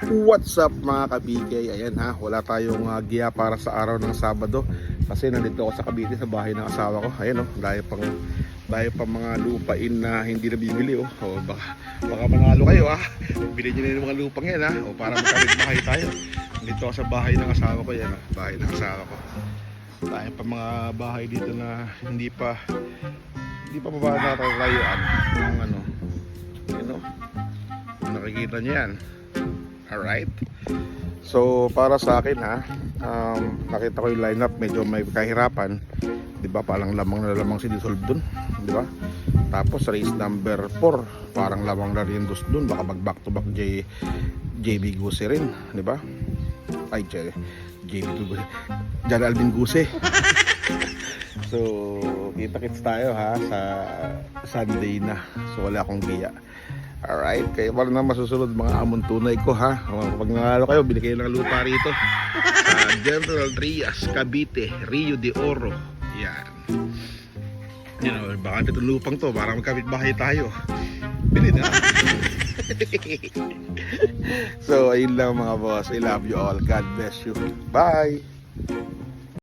What's up mga kabigay? Ayan ha, wala tayong giya para sa araw ng Sabado kasi nandito ako sa Cavite sa bahay ng asawa ko. Ayan oh, dahil pang mga lupain na hindi nabibili oh. O, baka manalo kayo ha. Bili nyo na yung mga lupang yan ha. O para magkabit bahay tayo. Nandito ako sa bahay ng asawa ko. Yan bahay ng asawa ko. Dahil pa mga bahay dito na hindi pa natatayuan ng ano. Ayan oh. Nakikita nyo yan. Alright. So para sa akin ha, nakita ko yung lineup, medyo may kahirapan, 'di ba? Parang lamang na lamang si Dissolve dun, 'di ba? Tapos race number 4, parang lamang na rin dun, baka mag back to back JB Guse rin, 'di ba? Ay, JB Guse. Jan Alvin Guse. So, kita-kits tayo ha sa Sunday na. So wala akong giya. Alright, kaya wala na masusunod mga amon tunay ko ha. Pag nanalo kayo, bili kayo ng lupa rito sa General Trias, Cavite, Rio de Oro. Yan. You know, baka itong lupang to para magkabit bahay tayo. Bili na. So, ayun lang mga boss. I love you all. God bless you. Bye!